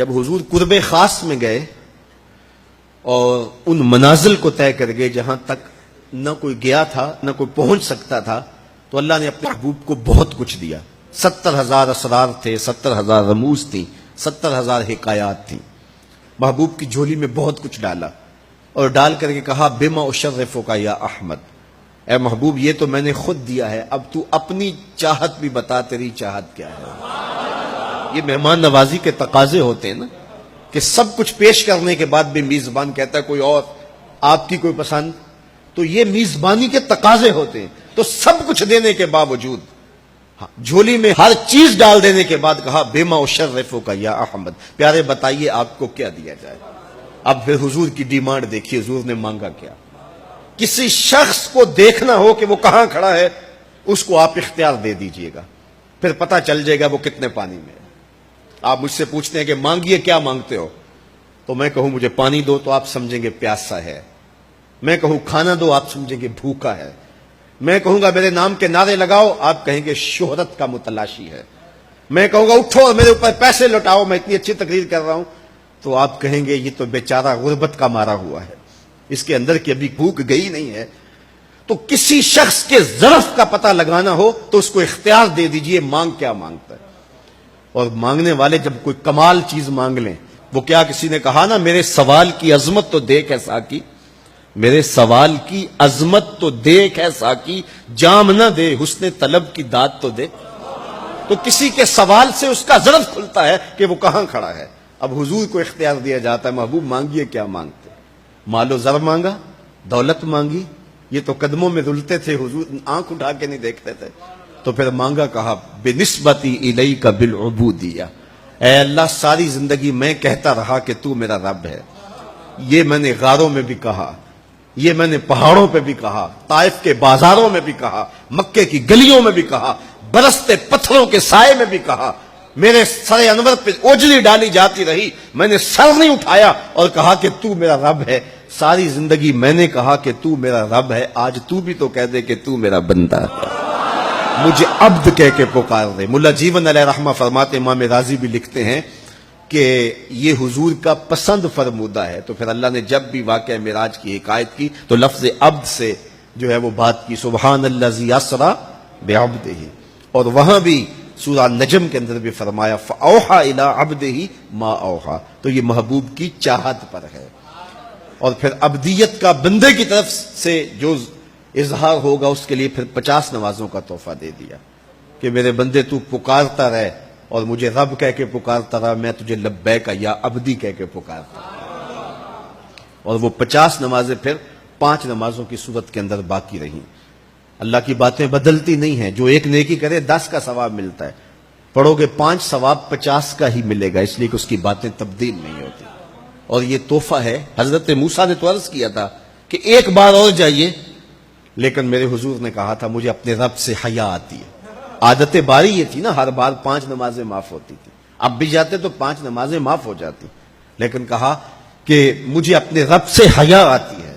جب حضور قرب خاص میں گئے اور ان منازل کو طے کر گئے جہاں تک نہ کوئی گیا تھا نہ کوئی پہنچ سکتا تھا، تو اللہ نے اپنے محبوب کو بہت کچھ دیا۔ 70,000 اسرار تھے، 70,000 رموز تھیں، 70,000 حکایات تھیں۔ محبوب کی جھولی میں بہت کچھ ڈالا اور ڈال کر کے کہا بما اشرفک یا احمد، اے محبوب یہ تو میں نے خود دیا ہے، اب تو اپنی چاہت بھی بتا، تیری چاہت کیا ہے۔ یہ مہمان نوازی کے تقاضے ہوتے ہیں نا، کہ سب کچھ پیش کرنے کے بعد بھی میزبان کہتا ہے کوئی اور، آپ کی کوئی پسند، تو یہ میزبانی کے تقاضے ہوتے ہیں۔ تو سب کچھ دینے کے باوجود جھولی میں ہر چیز ڈال دینے کے بعد کہا بما اشرفک یا احمد، پیارے بتائیے آپ کو کیا دیا جائے۔ اب پھر حضور کی ڈیمانڈ دیکھیے، حضور نے مانگا کیا۔ کسی شخص کو دیکھنا ہو کہ وہ کہاں کھڑا ہے، اس کو آپ اختیار دے دیجئے گا، پھر پتہ چل جائے گا وہ کتنے پانی میں ہے۔ آپ مجھ سے پوچھتے ہیں کہ مانگیے کیا مانگتے ہو، تو میں کہوں مجھے پانی دو تو آپ سمجھیں گے پیاسا ہے، میں کہوں کھانا دو آپ سمجھیں گے بھوکا ہے، میں کہوں گا میرے نام کے نعرے لگاؤ آپ کہیں گے شہرت کا متلاشی ہے، میں کہوں گا اٹھو اور میرے اوپر پیسے لوٹاؤ میں اتنی اچھی تقریر کر رہا ہوں، تو آپ کہیں گے یہ تو بیچارہ غربت کا مارا ہوا ہے، اس کے اندر کی ابھی بھوک گئی نہیں ہے۔ تو کسی شخص کے ظرف کا پتہ لگانا ہو تو اس کو اختیار دے دیجئے مانگ کیا مانگتا ہے۔ اور مانگنے والے جب کوئی کمال چیز مانگ لیں، وہ کیا کسی نے کہا نا میرے سوال کی عظمت تو دیکھ ہے ساقی، میرے سوال کی عظمت تو دیکھ ہے ساقی، جام نہ دے حسن طلب کی داد تو دے۔ تو کسی کے سوال سے اس کا ظرف کھلتا ہے کہ وہ کہاں کھڑا ہے۔ اب حضور کو اختیار دیا جاتا ہے محبوب مانگیے کیا مانگتے، مال و زر مانگا، دولت مانگی، یہ تو قدموں میں رلتے تھے حضور آنکھ اٹھا کے نہیں دیکھتے تھے، تو پھر مانگا کہا بنسبتی الیک بالعبودیہ، اے اللہ ساری زندگی میں کہتا رہا کہ تو میرا رب ہے۔ یہ میں نے غاروں میں بھی کہا، یہ میں نے پہاڑوں پہ بھی کہا، طائف کے بازاروں میں بھی کہا، مکے کی گلیوں میں بھی کہا، برستے پتھروں کے سائے میں بھی کہا، میرے سر انور پہ اوجلی ڈالی جاتی رہی، میں نے سر نہیں اٹھایا اور کہا کہ تو میرا رب ہے۔ ساری زندگی میں نے کہا کہ تو میرا رب ہے، آج تو بھی تو کہہ دے کہ تو میرا بندہ ہے، مجھے عبد کہہ کے پکار دے۔ ملا جیون علیہ رحمہ فرماتے، امام راضی بھی لکھتے ہیں کہ یہ حضور کا پسند فرمودہ ہے۔ تو پھر اللہ نے جب بھی واقعہ معراج کی حکایت کی تو لفظ عبد سے جو ہے وہ بات کی، سبحان الذی اسریٰ بعبدہ، اور وہاں بھی سورہ نجم کے اندر بھی فرمایا فاوحیٰ الی عبدہ ما اوحیٰ، تو یہ محبوب کی چاہت پر ہے۔ اور پھر عبدیت کا بندے کی طرف سے جو اظہار ہوگا اس کے لیے پھر 50 نمازوں کا تحفہ دے دیا کہ میرے بندے تو پکارتا رہے اور مجھے رب کہہ کے پکارتا رہا، میں تجھے لبیک یا عبدی کہہ کے پکارتا رہا۔ اور وہ 50 نمازیں پھر 5 نمازوں کی صورت کے اندر باقی رہیں۔ اللہ کی باتیں بدلتی نہیں ہیں، جو ایک نیکی کرے 10 کا ثواب ملتا ہے، پڑھو گے 5 ثواب 50 کا ہی ملے گا، اس لیے کہ اس کی باتیں تبدیل نہیں ہوتی۔ اور یہ تحفہ ہے۔ حضرت موسیٰ نے تو عرض کیا تھا کہ ایک بار اور جائیے، لیکن میرے حضور نے کہا تھا مجھے اپنے رب سے حیا آتی ہے۔ عادت باری یہ تھی نا، ہر بار 5 نمازیں معاف ہوتی تھی، اب بھی جاتے تو 5 نمازیں معاف ہو جاتی، لیکن کہا کہ مجھے اپنے رب سے حیا آتی ہے۔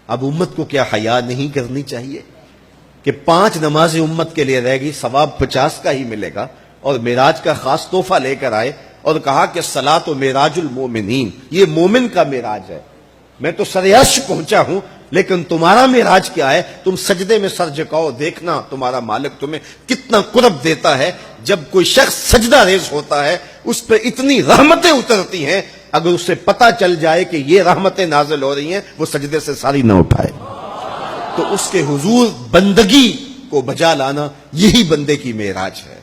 اب امت کو کیا حیا نہیں کرنی چاہیے کہ 5 نمازیں امت کے لیے رہ گئی، ثواب 50 کا ہی ملے گا، اور معراج کا خاص تحفہ لے کر آئے اور کہا کہ صلاۃ و معراج المومنین، یہ مومن کا معراج ہے، میں تو سر عرش پہنچا ہوں لیکن تمہارا معراج کیا ہے، تم سجدے میں سر جھکاؤ، دیکھنا تمہارا مالک تمہیں کتنا قرب دیتا ہے۔ جب کوئی شخص سجدہ ریز ہوتا ہے اس پہ اتنی رحمتیں اترتی ہیں، اگر اسے پتہ چل جائے کہ یہ رحمتیں نازل ہو رہی ہیں وہ سجدے سے ساری نہ اٹھائے۔ تو اس کے حضور بندگی کو بجا لانا یہی بندے کی معراج ہے۔